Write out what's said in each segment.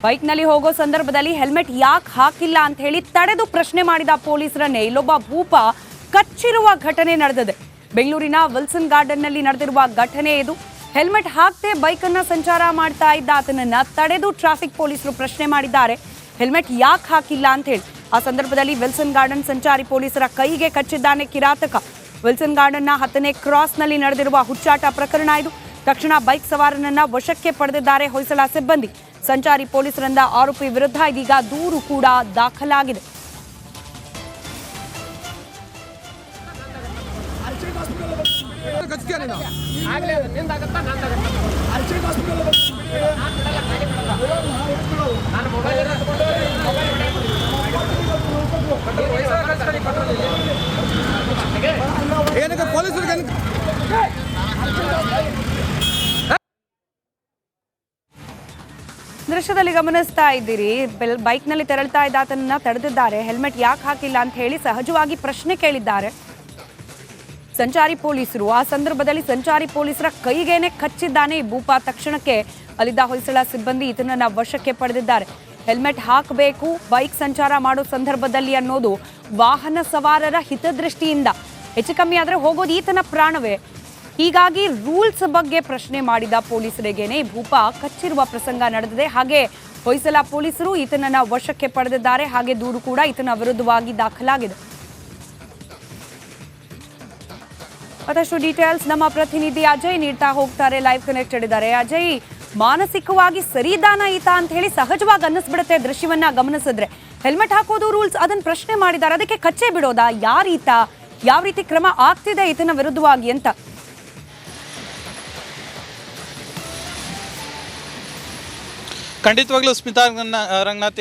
ಬೈಕ್ನಲ್ಲಿ ಹೋಗೋ ಸಂದರ್ಭದಲ್ಲಿ ಹೆಲ್ಮೆಟ್ ಯಾಕೆ ಹಾಕಿಲ್ಲ ಅಂತ ಹೇಳಿ ತಡೆದು ಪ್ರಶ್ನೆ ಮಾಡಿದ ಪೊಲೀಸರನ್ನೇ ಇಲ್ಲೊಬ್ಬ ಭೂಪ ಕಚ್ಚಿರುವ ಘಟನೆ ನಡೆದಿದೆ. ಬೆಂಗಳೂರಿನ ವಿಲ್ಸನ್ ಗಾರ್ಡನ್ನಲ್ಲಿ ನಡೆದಿರುವ ಘಟನೆ ಇದು. ಹೆಲ್ಮೆಟ್ ಹಾಕದೆ ಬೈಕನ್ನು ಸಂಚಾರ ಮಾಡ್ತಾ ಇದ್ದ ಆತನನ್ನ ತಡೆದು ಟ್ರಾಫಿಕ್ ಪೊಲೀಸರು ಪ್ರಶ್ನೆ ಮಾಡಿದ್ದಾರೆ. ಹೆಲ್ಮೆಟ್ ಯಾಕೆ ಹಾಕಿಲ್ಲ ಅಂತ ಹೇಳಿ. ಆ ಸಂದರ್ಭದಲ್ಲಿ ವಿಲ್ಸನ್ ಗಾರ್ಡನ್ ಸಂಚಾರಿ ಪೊಲೀಸರ ಕೈಗೆ ಕಚ್ಚಿದ್ದಾನೆ ಕಿರಾತಕ. ವಿಲ್ಸನ್ ಗಾರ್ಡನ್ನ 10ನೇ ಕ್ರಾಸ್ನಲ್ಲಿ ನಡೆದಿರುವ ಹುಚ್ಚಾಟ ಪ್ರಕರಣ ಇದು. ತಕ್ಷಣ ಬೈಕ್ ಸವಾರನನ್ನ ವಶಕ್ಕೆ ಪಡೆದಿದ್ದಾರೆ ಹೊಯ್ಸಳ ಸಿಬ್ಬಂದಿ. ಸಂಚಾರಿ ಪೊಲೀಸರಿಂದ ಆರೋಪಿ ವಿರುದ್ಧ ಇದೀಗ ದೂರು ಕೂಡ ದಾಖಲಾಗಿದೆ. ದೃಶ್ಯದಲ್ಲಿ ಗಮನಿಸ್ತಾ ಇದ್ದೀರಿ, ಬೈಕ್ನಲ್ಲಿ ತೆರಳ್ತಾ ಇದ್ದ ಆತನನ್ನ ತಡೆದಿದ್ದಾರೆ. ಹೆಲ್ಮೆಟ್ ಯಾಕೆ ಹಾಕಿಲ್ಲ ಅಂತ ಹೇಳಿ ಸಹಜವಾಗಿ ಪ್ರಶ್ನೆ ಕೇಳಿದ್ದಾರೆ ಸಂಚಾರಿ ಪೊಲೀಸರು. ಆ ಸಂದರ್ಭದಲ್ಲಿ ಸಂಚಾರಿ ಪೊಲೀಸರ ಕೈಗೇನೆ ಕಚ್ಚಿದ್ದಾನೆ ಈ ಭೂಪ. ತಕ್ಷಣಕ್ಕೆ ಅಲ್ಲಿದ್ದ ಹೊಯ್ಸಳ ಸಿಬ್ಬಂದಿ ಈತನನ್ನ ವಶಕ್ಕೆ ಪಡೆದಿದ್ದಾರೆ. ಹೆಲ್ಮೆಟ್ ಹಾಕಬೇಕು ಬೈಕ್ ಸಂಚಾರ ಮಾಡೋ ಸಂದರ್ಭದಲ್ಲಿ ಅನ್ನೋದು ವಾಹನ ಸವಾರರ ಹಿತದೃಷ್ಟಿಯಿಂದ. ಹೆಚ್ಚು ಕಮ್ಮಿ ಆದರೆ ಹೋಗೋದು ಈತನ ಪ್ರಾಣವೇ. ಹೀಗಾಗಿ ರೂಲ್ಸ್ ಬಗ್ಗೆ ಪ್ರಶ್ನೆ ಮಾಡಿದ ಪೊಲೀಸರಿಗೇನೆ ಭೂಪ ಕಚ್ಚಿರುವ ಪ್ರಸಂಗ ನಡೆದಿದೆ. ಹಾಗೆ ಹೊಯ್ಸಳ ಪೊಲೀಸರು ಈತನನ್ನ ವಶಕ್ಕೆ ಪಡೆದಿದ್ದಾರೆ. ಹಾಗೆ ದೂರು ಕೂಡ ಈತನ ವಿರುದ್ಧವಾಗಿ ದಾಖಲಾಗಿದೆ. ಮತ್ತಷ್ಟು ಡೀಟೇಲ್ಸ್ ನಮ್ಮ ಪ್ರತಿನಿಧಿ ಅಜಯ್ ನೀಡ್ತಾ ಹೋಗ್ತಾರೆ. ಲೈವ್ ಕನೆಕ್ಟೆಡ್ ಇದ್ದಾರೆ. ಅಜಯ್, ಮಾನಸಿಕವಾಗಿ ಸರಿದಾನ ಈತ ಅಂತ ಹೇಳಿ ಸಹಜವಾಗಿ ಅನ್ನಿಸ್ಬಿಡುತ್ತೆ ದೃಶ್ಯವನ್ನ ಗಮನಿಸಿದ್ರೆ. ಹೆಲ್ಮೆಟ್ ಹಾಕೋದು ರೂಲ್ಸ್, ಅದನ್ನ ಪ್ರಶ್ನೆ ಮಾಡಿದ್ದಾರೆ, ಅದಕ್ಕೆ ಕಚ್ಚೆ ಬಿಡೋದಾ? ಯಾರೀತ? ಯಾವ ರೀತಿ ಕ್ರಮ ಆಗ್ತಿದೆ ಈತನ ವಿರುದ್ಧವಾಗಿ ಅಂತ? ಖಂಡಿತವಾಗ್ಲೂ ಸ್ಮಿತಾ ರಂಗನಾಥ್,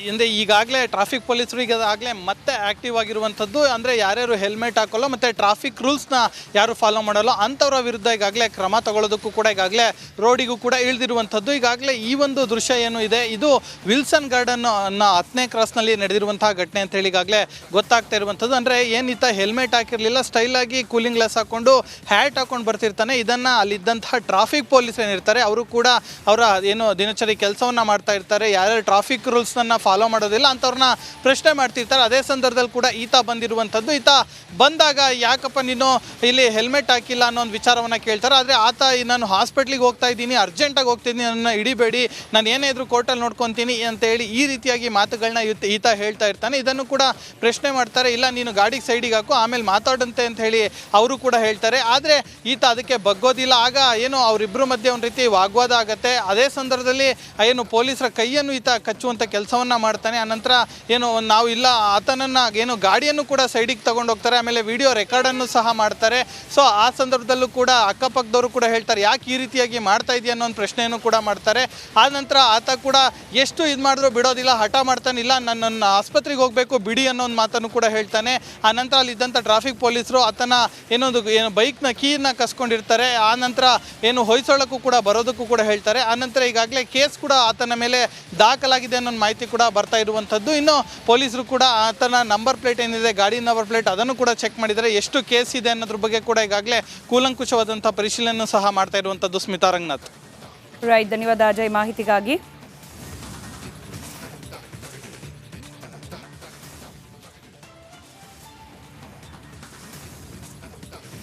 ಅಂದರೆ ಈಗಾಗಲೇ ಟ್ರಾಫಿಕ್ ಪೊಲೀಸರು ಈಗಾಗಲೇ ಮತ್ತೆ ಆ್ಯಕ್ಟಿವ್ ಆಗಿರುವಂಥದ್ದು. ಅಂದರೆ ಯಾರ್ಯಾರು ಹೆಲ್ಮೆಟ್ ಹಾಕೋಲ್ಲ ಮತ್ತು ಟ್ರಾಫಿಕ್ ರೂಲ್ಸ್ನ ಯಾರು ಫಾಲೋ ಮಾಡೋಲ್ಲ ಅಂಥವ್ರ ವಿರುದ್ಧ ಈಗಾಗಲೇ ಕ್ರಮ ತಗೊಳ್ಳೋದಕ್ಕೂ ಕೂಡ ಈಗಾಗಲೇ ರೋಡಿಗೂ ಕೂಡ ಇಳಿದಿರುವಂಥದ್ದು. ಈಗಾಗಲೇ ಈ ಒಂದು ದೃಶ್ಯ ಏನು ಇದೆ, ಇದು ವಿಲ್ಸನ್ ಗಾರ್ಡನ್ 10ನೇ ಕ್ರಾಸ್ನಲ್ಲಿ ನಡೆದಿರುವಂತಹ ಘಟನೆ ಅಂತೇಳಿ ಈಗಾಗಲೇ ಗೊತ್ತಾಗ್ತಾ ಇರುವಂಥದ್ದು. ಅಂದರೆ ಏನಿತ್ತ ಹೆಲ್ಮೆಟ್ ಹಾಕಿರಲಿಲ್ಲ, ಸ್ಟೈಲಾಗಿ ಕೂಲಿಂಗ್ ಗ್ಲಾಸ್ ಹಾಕ್ಕೊಂಡು ಹ್ಯಾಟ್ ಹಾಕೊಂಡು ಬರ್ತಿರ್ತಾನೆ. ಇದನ್ನು ಅಲ್ಲಿದ್ದಂತಹ ಟ್ರಾಫಿಕ್ ಪೊಲೀಸ್ ಏನಿರ್ತಾರೆ ಅವರು ಕೂಡ ಅವರ ಏನು ದಿನಚರಿ ಕೆಲಸವನ್ನ ಮಾಡ್ತಾ ಇರ್ತಾರೆ. ಯಾರ್ಯಾರು ಟ್ರಾಫಿಕ್ ರೂಲ್ಸ್ನ ಫಾಲೋ ಮಾಡೋದಿಲ್ಲ ಅಂಥವ್ರನ್ನ ಪ್ರಶ್ನೆ ಮಾಡ್ತಿರ್ತಾರೆ. ಅದೇ ಸಂದರ್ಭದಲ್ಲಿ ಕೂಡ ಈತ ಬಂದಿರುವಂಥದ್ದು. ಈತ ಬಂದಾಗ ಯಾಕಪ್ಪ ನೀನು ಇಲ್ಲಿ ಹೆಲ್ಮೆಟ್ ಹಾಕಿಲ್ಲ ಅನ್ನೋ ಒಂದು ವಿಚಾರವನ್ನು ಕೇಳ್ತಾರೆ. ಆದರೆ ಆತ ನಾನು ಹಾಸ್ಪಿಟ್ಲಿಗೆ ಹೋಗ್ತಾ ಇದ್ದೀನಿ, ಅರ್ಜೆಂಟಾಗಿ ಹೋಗ್ತಿದ್ದೀನಿ, ನನ್ನ ಹಿಡಿಬೇಡಿ, ನಾನು ಏನೇ ಇದ್ರೂ ಕೋರ್ಟಲ್ಲಿ ನೋಡ್ಕೊತೀನಿ ಅಂತೇಳಿ ಈ ರೀತಿಯಾಗಿ ಮಾತುಗಳನ್ನ ಈತ ಹೇಳ್ತಾ ಇರ್ತಾನೆ. ಇದನ್ನು ಕೂಡ ಪ್ರಶ್ನೆ ಮಾಡ್ತಾರೆ. ಇಲ್ಲ ನೀನು ಗಾಡಿಗೆ ಸೈಡಿಗೆ ಹಾಕು, ಆಮೇಲೆ ಮಾತಾಡಂತೆ ಅಂತ ಹೇಳಿ ಅವರು ಕೂಡ ಹೇಳ್ತಾರೆ. ಆದರೆ ಈತ ಅದಕ್ಕೆ ಬಗ್ಗೋದಿಲ್ಲ. ಆಗ ಏನು ಅವರಿಬ್ಬರ ಮಧ್ಯೆ ಒಂದು ರೀತಿ ವಾಗ್ವಾದ ಆಗುತ್ತೆ. ಅದೇ ಸಂದರ್ಭದಲ್ಲಿ ಏನು ಪೊಲೀಸರ ಕೈಯನ್ನು ಈತ ಕಚ್ಚುವಂಥ ಕೆಲಸವನ್ನ ಮಾಡ್ತಾನೆ. ಆನಂತರ ಏನು ನಾವು ಇಲ್ಲ ಆತನನ್ನು ಏನು ಗಾಡಿಯನ್ನು ಕೂಡ ಸೈಡಿಗೆ ತಗೊಂಡು ಹೋಗ್ತಾರೆ. ಆಮೇಲೆ ವಿಡಿಯೋ ರೆಕಾರ್ಡನ್ನು ಸಹ ಮಾಡ್ತಾರೆ. ಸೊ ಆ ಸಂದರ್ಭದಲ್ಲೂ ಕೂಡ ಅಕ್ಕಪಕ್ಕದವರು ಕೂಡ ಹೇಳ್ತಾರೆ, ಯಾಕೆ ಈ ರೀತಿಯಾಗಿ ಮಾಡ್ತಾ ಇದೆಯಾ ಅನ್ನೋ ಒಂದು ಪ್ರಶ್ನೆಯನ್ನು ಕೂಡ ಮಾಡ್ತಾರೆ. ಆ ನಂತರ ಆತ ಕೂಡ ಎಷ್ಟು ಇದು ಮಾಡಿದ್ರು ಬಿಡೋದಿಲ್ಲ, ಹಠ ಮಾಡ್ತಾನೆ. ಇಲ್ಲ ನನ್ನ ಆಸ್ಪತ್ರೆಗೆ ಹೋಗಬೇಕು ಬಿಡಿ ಅನ್ನೋ ಒಂದು ಮಾತನ್ನು ಕೂಡ ಹೇಳ್ತಾನೆ. ಆ ನಂತರ ಅಲ್ಲಿದ್ದಂಥ ಟ್ರಾಫಿಕ್ ಪೊಲೀಸರು ಆತನ ಏನು ಬೈಕ್ನ ಕೀನ ಕಸ್ಕೊಂಡಿರ್ತಾರೆ. ಆ ನಂತರ ಏನು ಹೊಯ್ಸಳಕ್ಕೂ ಕೂಡ ಬರೋದಕ್ಕೂ ಕೂಡ ಹೇಳ್ತಾರೆ. ಆ ನಂತರ ಈಗಾಗಲೇ ಕೇಸ್ ಕೂಡ ಆತನ ಮೇಲೆ ದಾಖಲಾಗಿದೆ ಅನ್ನೋ ಮಾಹಿತಿ ಕೂಡ ಬರ್ತಾ ಇರುವಂಥದ್ದು. ಇನ್ನು ಪೊಲೀಸರು ಕೂಡ ಆತನ ನಂಬರ್ ಪ್ಲೇಟ್ ಏನಿದೆ, ಗಾಡಿ ನಂಬರ್ ಪ್ಲೇಟ್, ಅದನ್ನು ಕೂಡ ಚೆಕ್ ಮಾಡಿದರೆ ಎಷ್ಟು ಕೇಸ್ ಇದೆ ಅನ್ನೋದ್ರ ಬಗ್ಗೆ ಕೂಡ ಈಗಾಗಲೇ ಕೂಲಂಕುಷವಾದಂಥ ಪರಿಶೀಲನೆ ಸಹ ಮಾಡ್ತಾ ಇರುವಂಥದ್ದು. ಸ್ಮಿತಾ ರಂಗನಾಥ್. ರೈಟ್, ಧನ್ಯವಾದ ಅಜಯ್ ಮಾಹಿತಿಗಾಗಿ.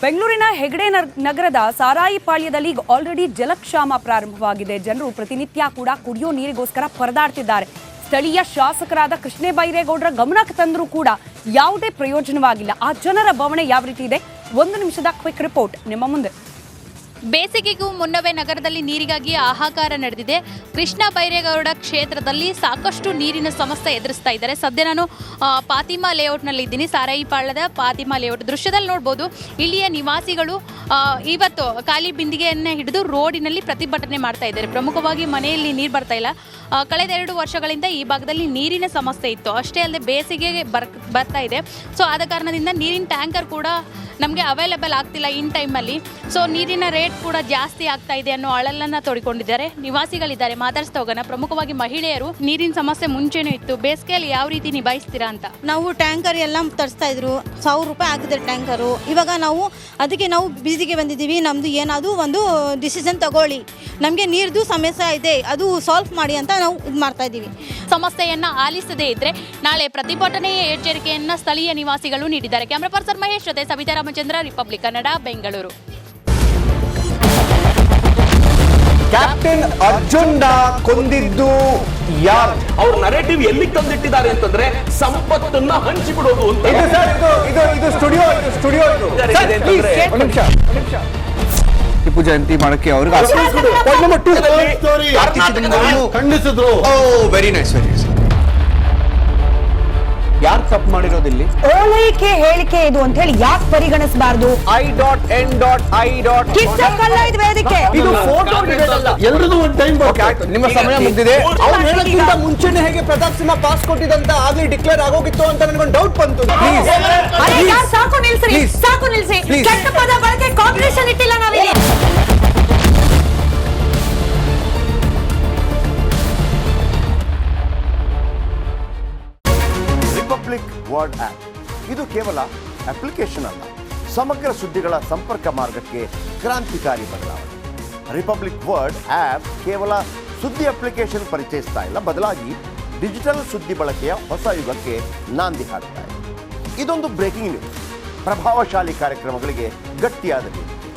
ಬೆಂಗಳೂರಿನ ಹೆಗ್ಡೆ ನಗರದ ಸಾರಾಯಿ ಪಾಳ್ಯದಲ್ಲಿ ಈಗ ಆಲ್ರೆಡಿ ಜಲಕ್ಷಾಮ ಪ್ರಾರಂಭವಾಗಿದೆ. ಜನರು ಪ್ರತಿನಿತ್ಯ ಕೂಡ ಕುಡಿಯೋ ನೀರಿಗೋಸ್ಕರ ಪರದಾಡ್ತಿದ್ದಾರೆ. ಸ್ಥಳೀಯ ಶಾಸಕರಾದ ಕೃಷ್ಣ ಬೈರೇಗೌಡರ ಗಮನಕ್ಕೆ ತಂದರೂ ಕೂಡ ಯಾವುದೇ ಪ್ರಯೋಜನವಾಗಿಲ್ಲ. ಆ ಜನರ ಭಾವನೆ ಯಾವ ರೀತಿ ಇದೆ? 1 ನಿಮಿಷದ ಕ್ವಿಕ್ ರಿಪೋರ್ಟ್ ನಿಮ್ಮ ಮುಂದೆ. ಬೇಸಿಗೆಗೂ ಮುನ್ನವೇ ನಗರದಲ್ಲಿ ನೀರಿಗಾಗಿ ಹಾಹಾಕಾರ ನಡೆದಿದೆ. ಕೃಷ್ಣ ಬೈರೇಗೌಡ ಕ್ಷೇತ್ರದಲ್ಲಿ ಸಾಕಷ್ಟು ನೀರಿನ ಸಮಸ್ಯೆ ಎದುರಿಸ್ತಾ ಇದ್ದಾರೆ. ಸದ್ಯ ನಾನು ಫಾತಿಮಾ ಲೇಔಟ್ನಲ್ಲಿ ಇದ್ದೀನಿ. ಸಾರಾಯಿ ಪಾಳ್ಯದ ಫಾತಿಮಾ ಲೇಔಟ್ ದೃಶ್ಯದಲ್ಲಿ ನೋಡ್ಬೋದು. ಇಲ್ಲಿಯ ನಿವಾಸಿಗಳು ಇವತ್ತು ಖಾಲಿ ಬಿಂದಿಗೆಯನ್ನೇ ಹಿಡಿದು ರೋಡಿನಲ್ಲಿ ಪ್ರತಿಭಟನೆ ಮಾಡ್ತಾ ಇದ್ದಾರೆ. ಪ್ರಮುಖವಾಗಿ ಮನೆಯಲ್ಲಿ ನೀರು ಬರ್ತಾ ಇಲ್ಲ. ಕಳೆದ 2 ವರ್ಷಗಳಿಂದ ಈ ಭಾಗದಲ್ಲಿ ನೀರಿನ ಸಮಸ್ಯೆ ಇತ್ತು. ಅಷ್ಟೇ ಅಲ್ಲದೆ ಬೇಸಿಗೆಗೆ ಬರ್ತಾ ಇದೆ. ಸೊ ಆದ ಕಾರಣದಿಂದ ನೀರಿನ ಟ್ಯಾಂಕರ್ ಕೂಡ ನಮಗೆ ಅವೈಲೇಬಲ್ ಆಗ್ತಿಲ್ಲ ಇನ್ ಟೈಮಲ್ಲಿ. ಸೊ ನೀರಿನ ರೇಟ್ ಕೂಡ ಜಾಸ್ತಿ ಆಗ್ತಾ ಇದೆ ಅನ್ನೋ ಅಳಲನ್ನು ತೋಡಿಕೊಂಡಿದ್ದಾರೆ. ನಿವಾಸಿಗಳಿದ್ದಾರೆ, ಮಾತಾಡಿಸ್ತಾ ಹೋಗೋಣ. ಪ್ರಮುಖವಾಗಿ ಮಹಿಳೆಯರು, ನೀರಿನ ಸಮಸ್ಯೆ ಮುಂಚೆನೂ ಇತ್ತು, ಬೇಸಿಗೆಯಲ್ಲಿ ಯಾವ ರೀತಿ ನಿಭಾಯಿಸ್ತೀರಾ ಅಂತ? ನಾವು ಟ್ಯಾಂಕರ್ ಎಲ್ಲ ತರಿಸ್ತಾ ಇದ್ರು, 1000 ರೂಪಾಯಿ ಆಗಿದೆ ಟ್ಯಾಂಕರು. ಇವಾಗ ಅದಕ್ಕೆ ನಾವು ಬೀದಿಗೆ ಬಂದಿದ್ದೀವಿ. ನಮ್ಮದು ಏನಾದರೂ ಒಂದು ಡಿಸಿಷನ್ ತಗೊಳ್ಳಿ, ನಮಗೆ ನೀರ್ದು ಸಮಸ್ಯೆ ಇದೆ, ಅದು ಸಾಲ್ವ್ ಮಾಡಿ ಅಂತ ನಾವು ಇದು ಮಾಡ್ತಾ ಇದ್ದೀವಿ. ಸಮಸ್ಯೆಯನ್ನ ಆಲಿಸದೇ ಇದ್ರೆ ನಾಳೆ ಪ್ರತಿಭಟನೆಯ ಎಚ್ಚರಿಕೆಯನ್ನ ಸ್ಥಳೀಯ ನಿವಾಸಿಗಳು ನೀಡಿದ್ದಾರೆ. ಕ್ಯಾಮರಾ ಪರ್ಸನ್ ಮಹೇಶ್ ಜೊತೆ ಸವಿತಾ ರಾಮಚಂದ್ರ, ರಿಪಬ್ಲಿಕ್ ಕನ್ನಡ, ಬೆಂಗಳೂರು. ಕ್ಯಾಪ್ಟನ್ ಅರ್ಜುನ್ನ ಕೊಂದಿದ್ದು ಯಾರು? ಅವ್ರ ನರೇಟಿವ್ ಎಲ್ಲಿ ತಂದಿಟ್ಟಿದ್ದಾರೆ ಅಂತಂದ್ರೆ ಸಂಪತ್ತನ್ನ ಹಂಚಿಬಿಡೋದು ಅಂತ. ಇದು ಸ್ಟುಡಿಯೋ ಟಿಪ್ಪು ಜಯಂತಿ ಮಾಡಕ್ಕೆ ಅವ್ರಿಗೆ ಖಂಡಿಸಿದ್ರು. Very nice. ಯಾರು ತಪ್ಪು ಮಾಡಿರೋದಿಲ್ಲಿ? ಓಲೈಕೆ ಹೇಳಿಕೆ ಇದು ಅಂತ ಹೇಳಿ ಯಾಕೆ ಪರಿಗಣಿಸಬಾರದು? I.N.I. ಇದು ವೇದಿಕೆ. ಇದು ಫೋಟೋ ಎಲ್ರಿಗೂ ಒಂದು ಟೈಮ್ ನಿಮ್ಮ ಸಮಯ ಮುಗಿದಿದೆ. ಅವ್ರು ಹೇಳಕ್ಕಿಂತ ಮುಂಚೆನೆ ಹೇಗೆ ಪ್ರತಾಪ್ ಸಿಂಹ ಪಾಸ್ ಕೊಟ್ಟಿದಂತ ಆಗ್ಲಿ ಡಿಕ್ಲೇರ್ ಆಗೋಗಿತ್ತು ಅಂತ ನನಗೊಂದು ಡೌಟ್ ಬಂತು. ಸಾಕು ನಿಲ್ಸಿ, ಸಾಕು ನಿಲ್ಸಿ. ಕೆಟ್ಟ ಪದ ಬಳಕೆ ಕಾಂಪಿಟೇಷನ್ ಇಟ್ಟಿಲ್ಲ ನಾವಿಲ್ಲಿ. ರಿಪಬ್ಲಿಕ್ ವರ್ಡ್ ಆ್ಯಪ್ ಇದು ಕೇವಲ ಅಪ್ಲಿಕೇಶನ್ ಅಲ್ಲ, ಸಮಗ್ರ ಸುದ್ದಿಗಳ ಸಂಪರ್ಕ ಮಾರ್ಗಕ್ಕೆ ಕ್ರಾಂತಿಕಾರಿ ಬದಲಾವಣೆ. ರಿಪಬ್ಲಿಕ್ ವರ್ಡ್ ಆ್ಯಪ್ ಕೇವಲ ಸುದ್ದಿ ಅಪ್ಲಿಕೇಶನ್ ಪರಿಚಯಿಸ್ತಾ ಇಲ್ಲ, ಬದಲಾಗಿ ಡಿಜಿಟಲ್ ಸುದ್ದಿ ಬಳಕೆಯ ಹೊಸ ಯುಗಕ್ಕೆ ನಾಂದಿ ಹಾಡ್ತಾ ಇದೆ. ಇದೊಂದು ಬ್ರೇಕಿಂಗ್ ನ್ಯೂಸ್, ಪ್ರಭಾವಶಾಲಿ ಕಾರ್ಯಕ್ರಮಗಳಿಗೆ ಗಟ್ಟಿಯಾದ ವೇದಿಕೆ.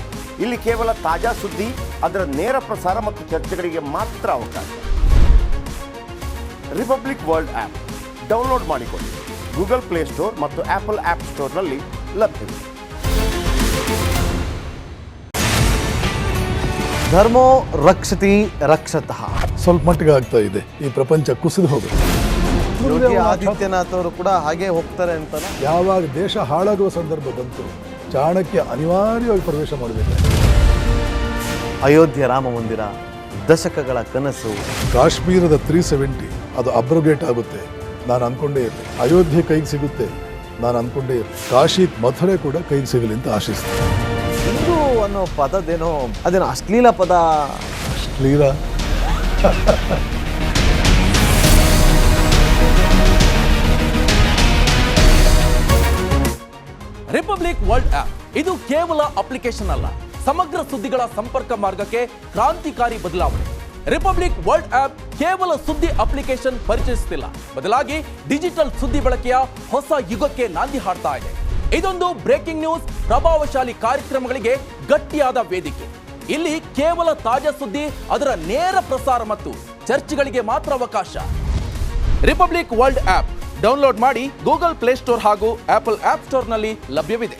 ಇಲ್ಲಿ ಕೇವಲ ತಾಜಾ ಸುದ್ದಿ, ಅದರ ನೇರ ಪ್ರಸಾರ ಮತ್ತು ಚರ್ಚೆಗಳಿಗೆ ಮಾತ್ರ ಅವಕಾಶ. ರಿಪಬ್ಲಿಕ್ ವರ್ಲ್ಡ್ ಆ್ಯಪ್ ಡೌನ್ಲೋಡ್ ಮಾಡಿಕೊಳ್ಳಿ. ಗೂಗಲ್ ಪ್ಲೇಸ್ಟೋರ್ ಮತ್ತು ಆಪಲ್ ಆ್ಯಪ್ ಸ್ಟೋರ್ನಲ್ಲಿ ಲಭ್ಯವಿದೆ. ಧರ್ಮೋ ರಕ್ಷತಿ ರಕ್ಷತಃ. ಸ್ವಲ್ಪ ಮಟ್ಟಿಗೆ ಆಗ್ತಾ ಇದೆ. ಈ ಪ್ರಪಂಚ ಕುಸಿದು ಹೋಗುತ್ತೆ. ಯೋಗಿ ಆದಿತ್ಯನಾಥ್ ಅವರು ಕೂಡ ಹಾಗೆ ಹೋಗ್ತಾರೆ ಅಂತ. ಯಾವಾಗ ದೇಶ ಹಾಳಾಗುವ ಸಂದರ್ಭ ಬಂತು, ಚಾಣಕ್ಯ ಅನಿವಾರ್ಯವಾಗಿ ಪ್ರವೇಶ ಮಾಡಬೇಕು. ಅಯೋಧ್ಯೆ ರಾಮ ಮಂದಿರ ದಶಕಗಳ ಕನಸು. ಕಾಶ್ಮೀರದ 370 ಅದು ಅಬ್ರೋಗೇಟ್ ಆಗುತ್ತೆ, ನಾನು ಅನ್ಕೊಂಡೇ ಇರಲಿ. ಅಯೋಧ್ಯೆ ಕೈಗೆ ಸಿಗುತ್ತೆ, ನಾನು ಅನ್ಕೊಂಡೇ ಇರಲಿ. ಕಾಶಿ ಮಥುರೆ ಕೂಡ ಕೈಗೆ ಸಿಗಲಿ ಅಂತ ಆಶಿಸ್ತೀನಿ. ಹಿಂದೂ ಅನ್ನೋ ಪದದೇನೋ ಅದೇನೋ ಅಶ್ಲೀಲ ಪದ. ಅಶ್ಲೀಲ ರಿಪಬ್ಲಿಕ್ ವರ್ಲ್ಡ್ ಆಪ್ ಇದು ಕೇವಲ ಅಪ್ಲಿಕೇಶನ್ ಅಲ್ಲ, ಸಮಗ್ರ ಸುದ್ದಿಗಳ ಸಂಪರ್ಕ ಮಾರ್ಗಕ್ಕೆ ಕ್ರಾಂತಿಕಾರಿ ಬದಲಾವಣೆ. ರಿಪಬ್ಲಿಕ್ ವರ್ಲ್ಡ್ ಆಪ್ ಕೇವಲ ಸುದ್ದಿ ಅಪ್ಲಿಕೇಶನ್ ಪರಿಚಯಿಸುತ್ತಿಲ್ಲ, ಬದಲಾಗಿ ಡಿಜಿಟಲ್ ಸುದ್ದಿ ಬಳಕೆಯ ಹೊಸ ಯುಗಕ್ಕೆ ನಾಂದಿ ಹಾಡ್ತಾ ಇದೆ. ಇದೊಂದು ಬ್ರೇಕಿಂಗ್ ನ್ಯೂಸ್, ಪ್ರಭಾವಶಾಲಿ ಕಾರ್ಯಕ್ರಮಗಳಿಗೆ ಗಟ್ಟಿಯಾದ ವೇದಿಕೆ. ಇಲ್ಲಿ ಕೇವಲ ತಾಜಾ ಸುದ್ದಿ, ಅದರ ನೇರ ಪ್ರಸಾರ ಮತ್ತು ಚರ್ಚೆಗಳಿಗೆ ಮಾತ್ರ ಅವಕಾಶ. ರಿಪಬ್ಲಿಕ್ ವರ್ಲ್ಡ್ ಆಪ್ ಡೌನ್ಲೋಡ್ ಮಾಡಿ. ಗೂಗಲ್ ಪ್ಲೇಸ್ಟೋರ್ ಹಾಗೂ ಆಪಲ್ ಆಪ್ ಸ್ಟೋರ್ನಲ್ಲಿ ಲಭ್ಯವಿದೆ.